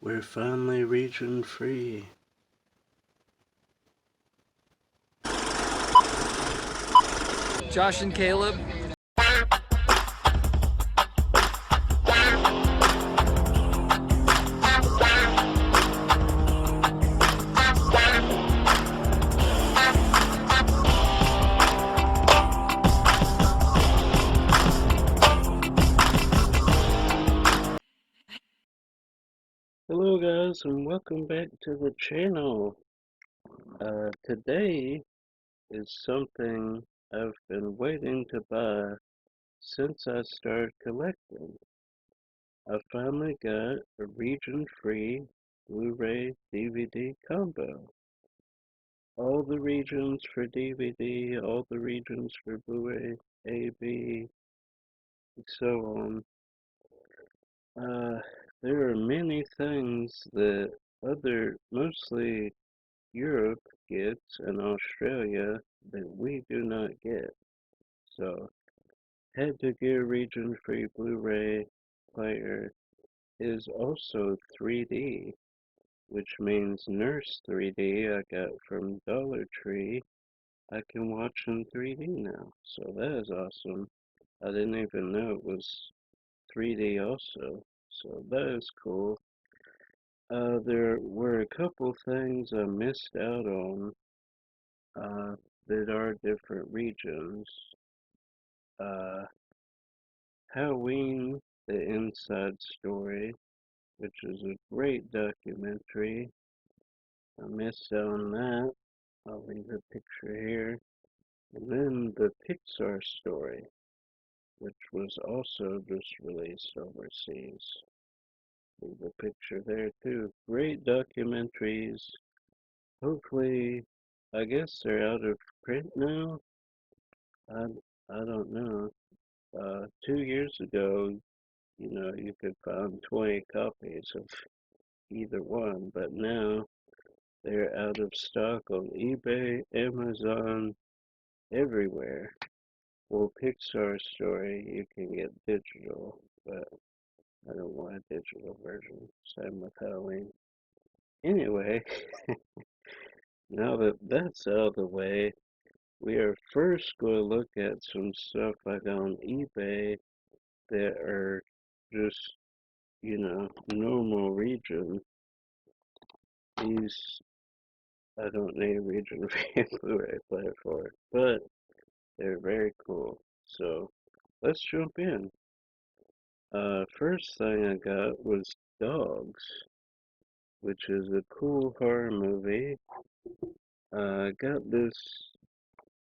We're finally region free. Josh and Caleb. Hello guys and welcome back to the channel. Today is something I've been waiting to buy since I started collecting. I finally got a region-free Blu-ray DVD combo. All the regions for DVD, all the regions for Blu-ray, A, B, and so on. There are many things that mostly Europe gets and Australia that we do not get. So, had to get a region-free Blu-ray player is also 3D, which means Nurse 3D I got from Dollar Tree. I can watch in 3D now, so that is awesome. I didn't even know it was 3D also, so that is cool. There were a couple things I missed out on that are different regions. Halloween, The Inside Story, which is a great documentary. I missed out on that. I'll leave a picture here. And then The Pixar Story, which was also just released overseas. Leave a picture there too. Great documentaries. Hopefully, I guess they're out of print now. I, I don't know. 2 years ago, you could find 20 copies of either one, but now they're out of stock on eBay, Amazon, everywhere. Well, Pixar Story, you can get digital, but I don't want a digital version. Same with Halloween. Anyway, now that that's out of the way, we are first going to look at some stuff I got on eBay that are just, normal region. These, I don't need a region Blu-ray player for it, but they're very cool. So, let's jump in. First thing I got was Dogs, which is a cool horror movie. I got this,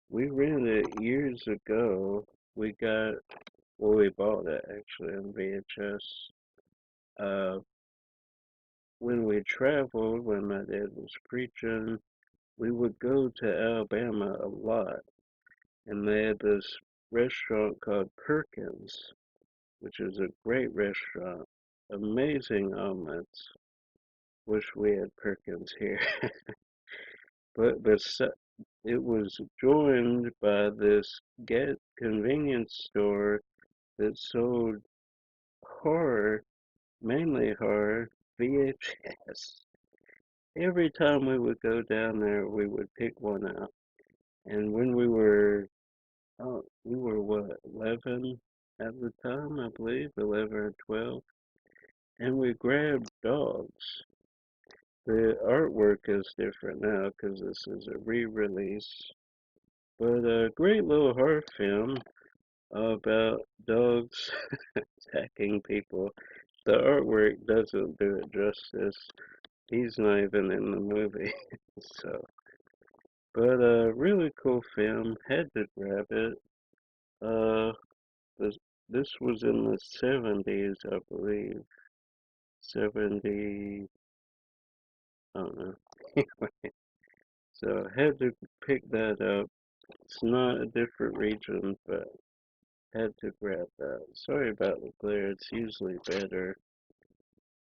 we rented it years ago. We bought it actually on VHS. Uh, when we traveled, when my dad was preaching, we would go to Alabama a lot, and they had this restaurant called Perkins, which is a great restaurant. Amazing omelets. Wish we had Perkins here. But it was joined by this convenience store that sold horror, mainly horror, VHS. Every time we would go down there, we would pick one out. And when we were what, 11 at the time, I believe, 11 or 12, and we grabbed Dogs. The artwork is different now because this is a re-release, but a great little horror film about dogs attacking people. The artwork doesn't do it justice. He's not even in the movie, so. But a really cool film. Had to grab it. Uh, this this was in the 70s, I believe. 70, I don't know. So had to pick that up. It's not a different region, but had to grab that. Sorry about the glare, it's usually better.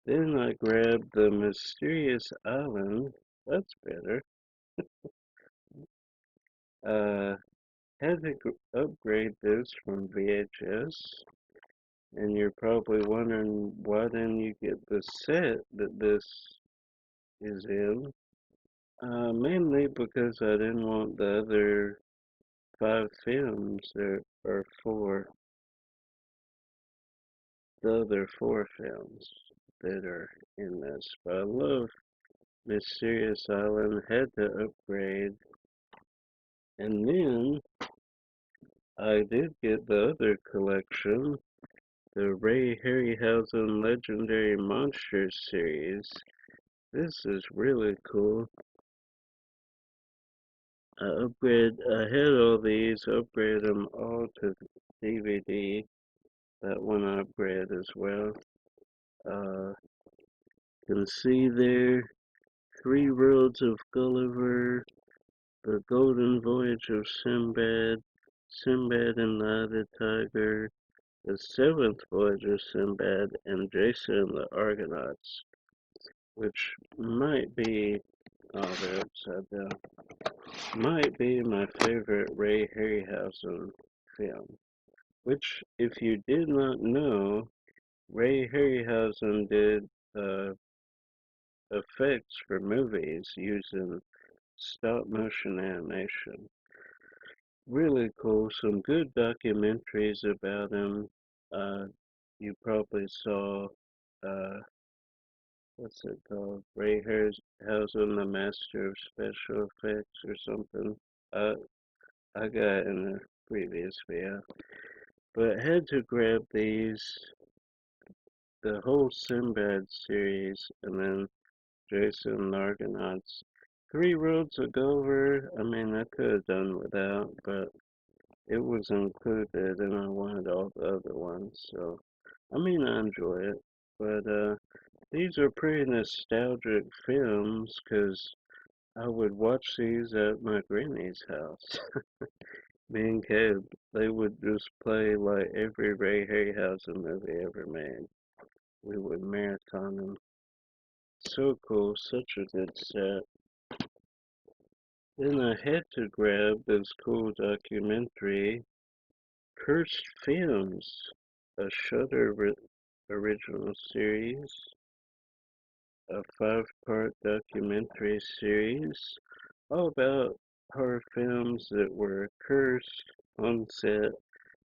Then I grabbed the Mysterious Island. That's better. Uh, had to upgrade this from VHS. And you're probably wondering why didn't you get the set that this is in? Mainly because I didn't want the other 5 films, or four, the other 4 films that are in this. But I love Mysterious Island, had to upgrade, and then I did get the other collection, the Ray Harryhausen Legendary Monsters series. This is really cool. I had all these, upgraded them all to DVD. That one I upgraded as well. Uh, can see there, Three Roads of Gulliver, The Golden Voyage of Sinbad, Sinbad and the Eye of the Tiger, The Seventh Voyage of Sinbad, and Jason and the Argonauts, which might be, oh, they're upside down, might be my favorite Ray Harryhausen film. Which, if you did not know, Ray Harryhausen did effects for movies using stop motion animation. Really cool. Some good documentaries about him. You probably saw, uh, what's it called? Ray Harryhausen, the Master of Special Effects or something. I got it in a previous video. But had to grab these, the whole Sinbad series, and then Jason and the Argonauts. Three Roads of Gulliver, I mean, I could have done without, but it was included, and I wanted all the other ones, so, I mean, I enjoy it. But, these are pretty nostalgic films, because I would watch these at my granny's house. Me and Caleb, they would just play like every Ray Harryhausen movie ever made. We would marathon them. So cool, such a good set. Then I had to grab this cool documentary, Cursed Films, a Shudder original series, a 5-part documentary series, all about horror films that were cursed on set.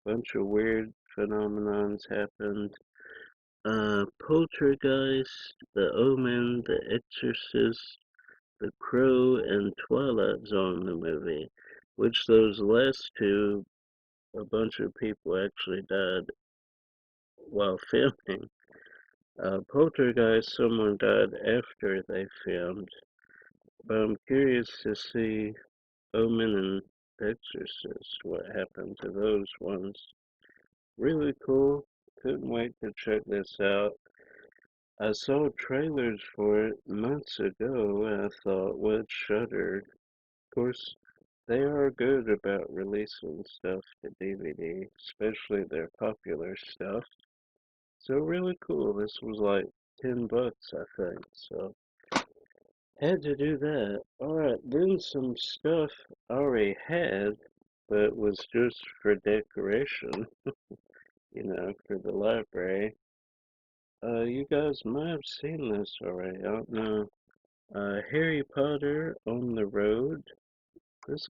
Bunch of weird phenomenons happened. Poltergeist, The Omen, The Exorcist, The Crow, and Twilight Zone, the movie, which those last two, a bunch of people actually died while filming. Poltergeist, someone died after they filmed, but I'm curious to see Omen and Exorcist, what happened to those ones. Really cool. Couldn't wait to check this out. I saw trailers for it months ago, and I thought, what Shudder? Of course, they are good about releasing stuff to DVD, especially their popular stuff. So really cool. This was like $10, I think. So had to do that. Alright, then some stuff I already had, but was just for decoration, for the library. You guys might have seen this already. I don't know. Harry Potter on the Road. This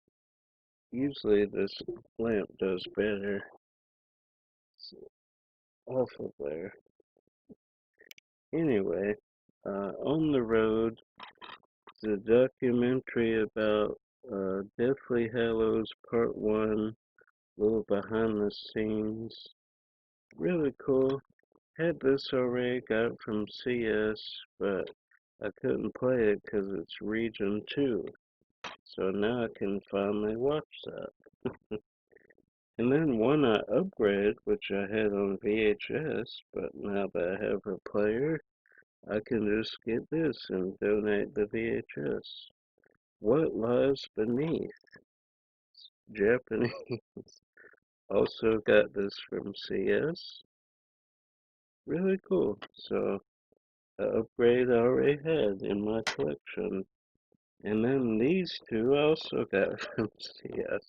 Usually this lamp does better. It's off of there. Anyway, on the Road, it's a documentary about Deathly Hallows Part 1, little behind the scenes. Really cool. Had this already, got it from CS, but I couldn't play it because it's Region 2. So now I can finally watch that. And then one I upgraded, which I had on VHS, but now that I have a player, I can just get this and donate the VHS. What Lies Beneath? Japanese. Also got this from CS. Really cool. So, the upgrade I already had in my collection. And then these two I also got from CS.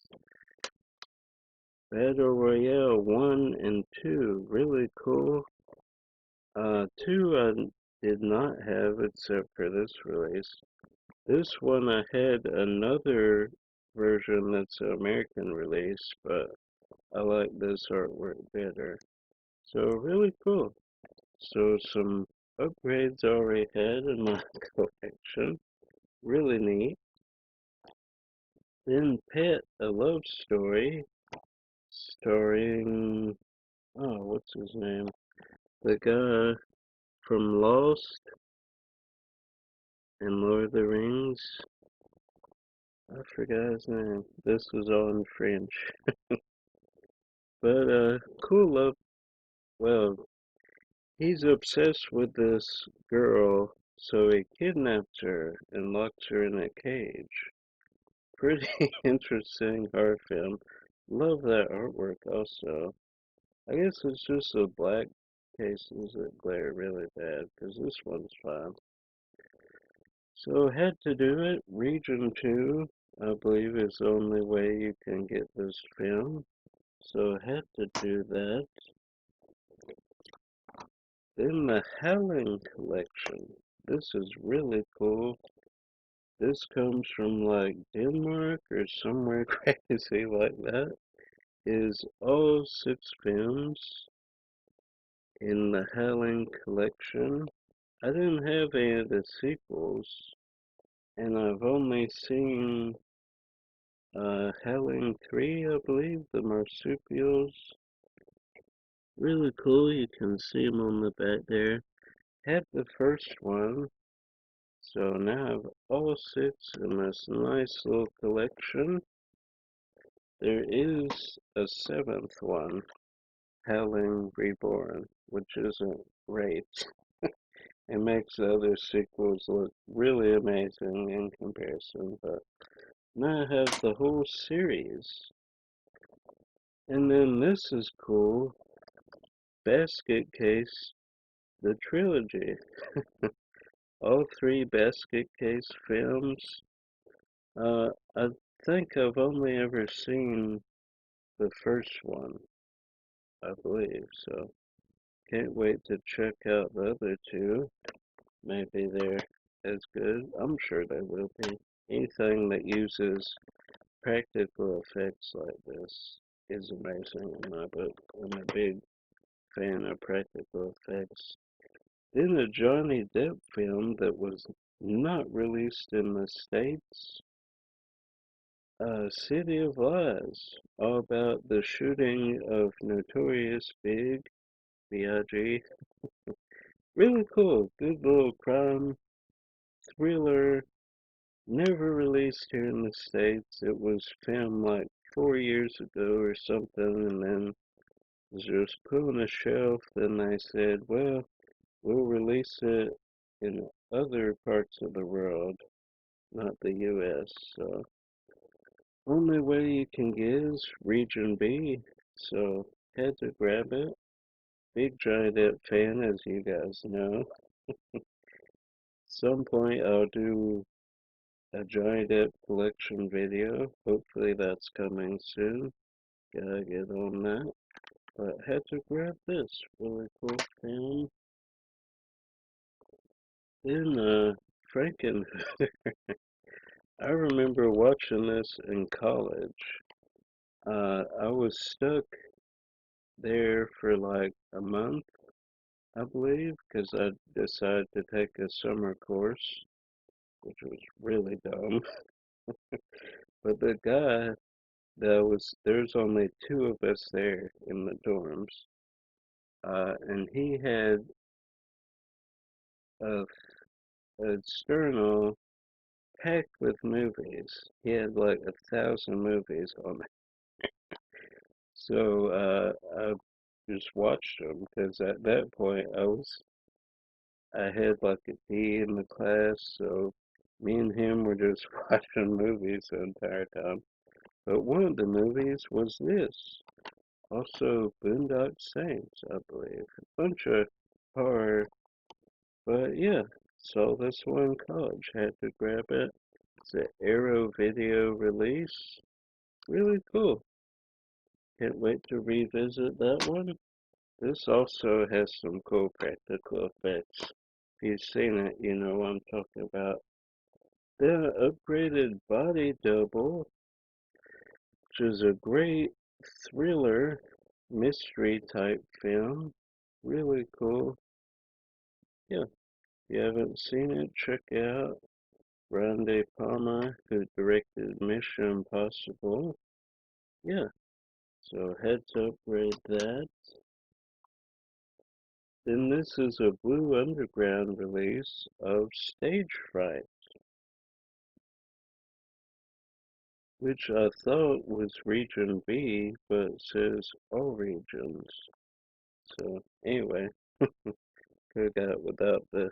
Battle Royale 1 and 2, really cool. 2 I did not have except for this release. This one I had another version that's an American release, but I like this artwork better. So really cool. So some upgrades I already had in my collection. Really neat. Then Pet, a love story starring, oh, what's his name? The guy from Lost and Lord of the Rings. I forgot his name. This was all in French. But, cool love. Well, he's obsessed with this girl, so he kidnaps her and locks her in a cage. Pretty interesting horror film. Love that artwork also. I guess it's just the black cases that glare really bad, because this one's fine. So had to do it. Region 2, I believe, is the only way you can get this film. So had to do that. Then the Howling Collection. This is really cool. This comes from like Denmark or somewhere crazy like that. Is all 6 films in the Howling Collection. I didn't have any of the sequels, and I've only seen Howling 3, I believe, the marsupials. Really cool, you can see them on the back there. Had the first one, so now I have all 6 in this nice little collection. There is a 7th one, Howling Reborn, which isn't great. It makes the other sequels look really amazing in comparison, but now I have the whole series. And then this is cool, Basket Case, the Trilogy. All 3 Basket Case films. I think I've only ever seen the first one, I believe, so can't wait to check out the other 2. Maybe they're as good. I'm sure they will be. Anything that uses practical effects like this is amazing in my book. I'm a big fan of practical effects. Then a Johnny Depp film that was not released in the States, City of Lies, all about the shooting of Notorious Big, B.I.G. Really cool, good little crime thriller. Never released here in the States. It was filmed like 4 years ago or something, and then was just put on a shelf. Then they said, well, we'll release it in other parts of the world, not the US. So, only way you can get is Region B. So, had to grab it. Big Johnny Depp fan, as you guys know. Some point I'll do a Johnny Depp collection video. Hopefully that's coming soon. Gotta get on that. But had to grab this really cool film. Then Franken. I remember watching this in college. I was stuck there for like a month, I believe, because I decided to take a summer course, which was really dumb. But the guy there's only 2 of us there in the dorms, and he had a, a journal packed with movies. He had like 1,000 movies on it. So I just watched them because at that point I had like a D in the class, so me and him were just watching movies the entire time. But one of the movies was this. Also, Boondock Saints, I believe. A bunch of horror. But yeah, saw this one in college. Had to grab it. It's an Arrow video release. Really cool. Can't wait to revisit that one. This also has some cool practical effects. If you've seen it, you know what I'm talking about. The upgraded body double, which is a great thriller mystery type film. Really cool. Yeah, if you haven't seen it, check it out. Brian De Palma, who directed Mission Impossible. Yeah, so had to upgrade that. Then this is a Blue Underground release of Stage Fright, which I thought was Region B, but it says all regions. So anyway, could have got it without the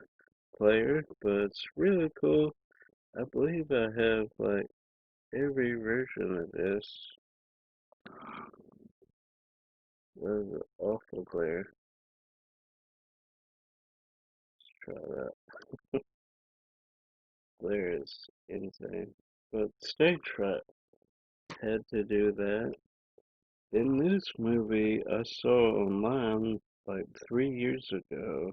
player, but it's really cool. I believe I have like every version of this. That was an awful glare. Let's try that. Glare is insane. But Stage Fright had to do that. In this movie I saw online like 3 years ago.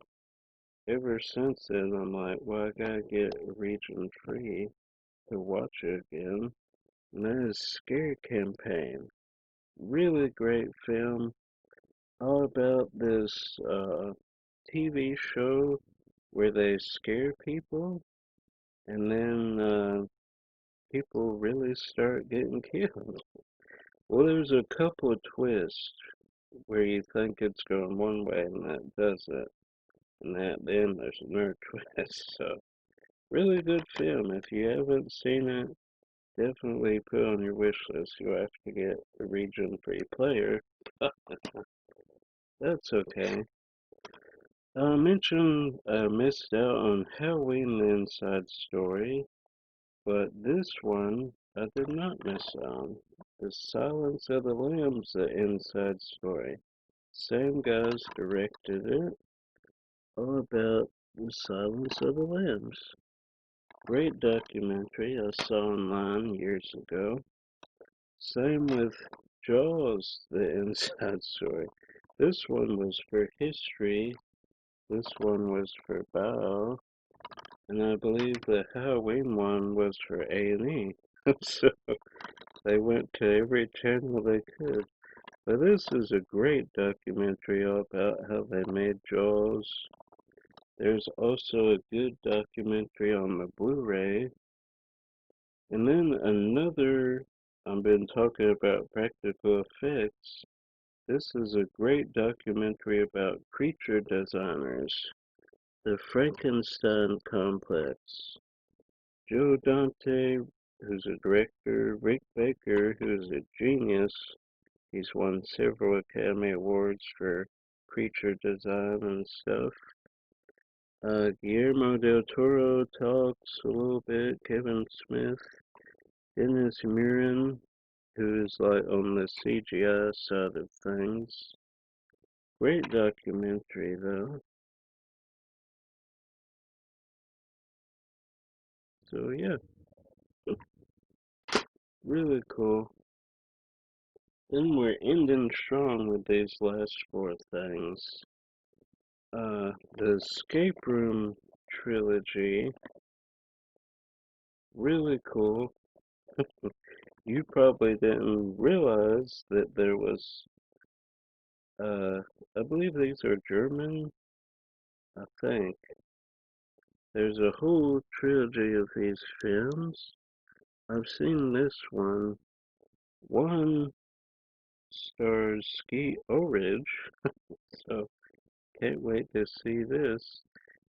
Ever since then I'm like, well, I gotta get region free to watch it again. And that is Scare Campaign. Really great film. All about this TV show where they scare people and then people really start getting killed. Well, there's a couple of twists where you think it's going one way and that doesn't. And at the end there's another twist. So, really good film. If you haven't seen it, definitely put it on your wish list. You'll have to get a region free player. That's okay. I mentioned I missed out on Halloween the Inside Story, but this one I did not miss on. The Silence of the Lambs, the Inside Story. Same guys directed it. All about the Silence of the Lambs. Great documentary I saw online years ago. Same with Jaws, the Inside Story. This one was for history. This one was for bio. And I believe the Halloween one was for A&E. So they went to every channel they could. But this is a great documentary all about how they made Jaws. There's also a good documentary on the Blu-ray. And then another, I've been talking about practical effects. This is a great documentary about creature designers. The Frankenstein Complex. Joe Dante, who's a director, Rick Baker, who's a genius. He's won several Academy Awards for creature design and stuff. Guillermo del Toro talks a little bit. Kevin Smith. Dennis Muren, who's like on the CGI side of things. Great documentary though. So yeah, really cool. Then we're ending strong with these last four things. The Escape Room Trilogy, really cool. You probably didn't realize that there was, I believe these are German, I think. There's a whole trilogy of these films. I've seen this one. One stars Ski Ulrich, so can't wait to see this.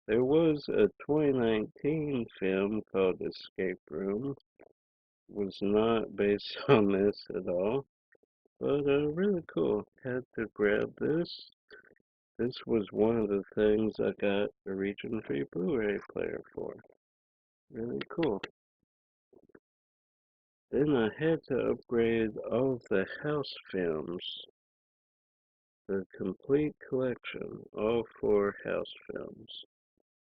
There was a 2019 film called Escape Room. Was not based on this at all, but really cool. Had to grab this. This was one of the things I got a region free Blu-ray player for. Really cool. Then I had to upgrade all of the house films. The complete collection, all four house films.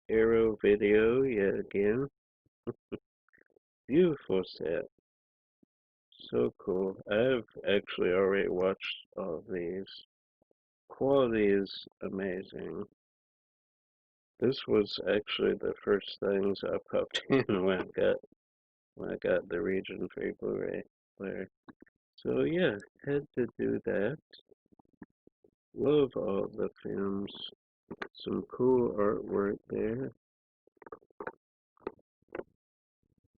Arrow Video, yet again. Beautiful set. So cool. I've actually already watched all of these. Quality is amazing. This was actually the first things I popped in when I got the region free Blu-ray player. So yeah, had to do that. Love all the films. Some cool artwork there.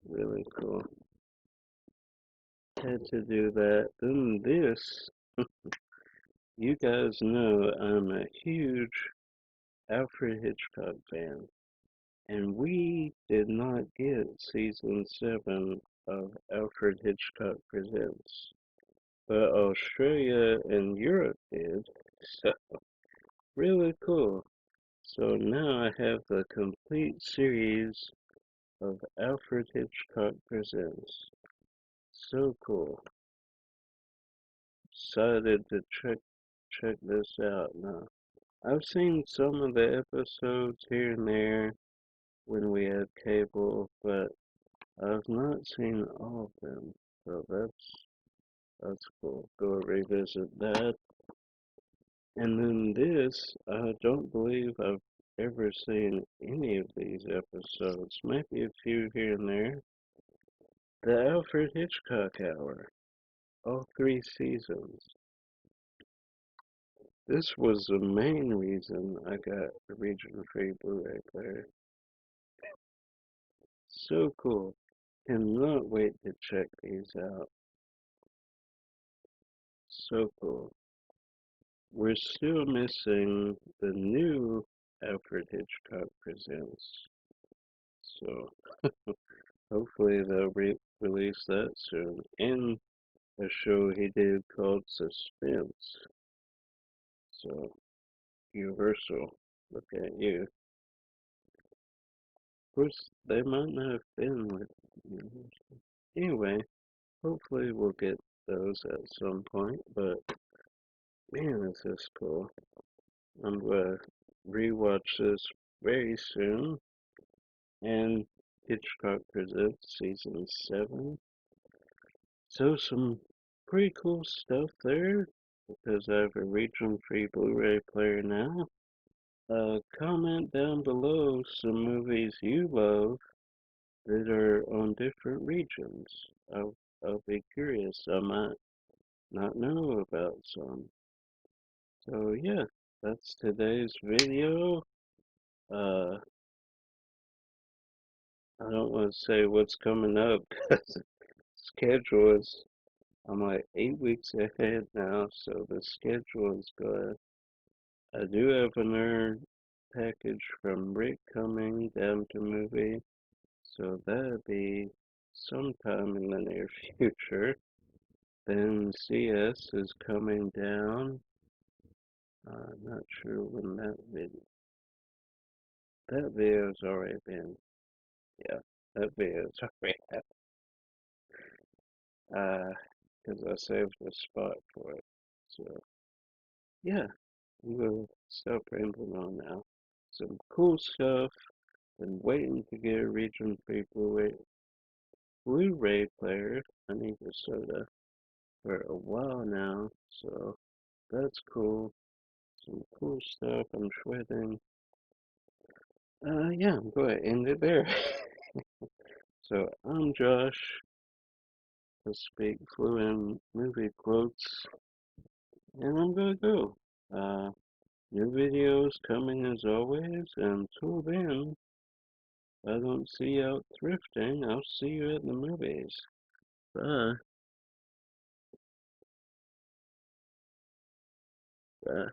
Really cool. Had to do that. Then this, you guys know I'm a huge Alfred Hitchcock fan. And we did not get season 7 of Alfred Hitchcock Presents. But Australia and Europe did. So, really cool. So now I have the complete series of Alfred Hitchcock Presents. So cool. Excited to check this out now. I've seen some of the episodes here and there when we had cable, but I've not seen all of them. So that's cool. Go revisit that. And then this, I don't believe I've ever seen any of these episodes. Maybe a few here and there. The Alfred Hitchcock Hour. All 3 seasons. This was the main reason I got a region-free Blu-ray player. So cool. Cannot wait to check these out. So cool. We're still missing the new Alfred Hitchcock Presents. So hopefully they'll release that soon. And a show he did called Suspense. So Universal, look at you. Of course, they might not have been with Universal. Anyway, hopefully we'll get those at some point. But man, is this cool. I'm gonna rewatch this very soon. And Hitchcock Presents Season 7. So some pretty cool stuff there, because I have a region-free Blu-ray player now. Comment down below some movies you love that are on different regions. I'll be curious. I might not know about some. So yeah, that's today's video. Uh, I don't want to say what's coming up because schedule is, I'm like 8 weeks ahead now, so the schedule is good. I do have another package from Rick coming down to movie, so that'll be sometime in the near future. Then CS is coming down. Not sure when that video's already been, yeah, that video's already because I saved a spot for it. So, yeah, I'm gonna stop rambling on now. Some cool stuff. Been waiting to get a region-free Blu-ray player. I need a soda for a while now, so that's cool. Some cool stuff. I'm sweating. Yeah, I'm going to end it there. So I'm Josh. I speak fluent movie quotes, and I'm gonna go. New videos coming as always. Until then, if I don't see you out thrifting, I'll see you at the movies. Bye. Bye.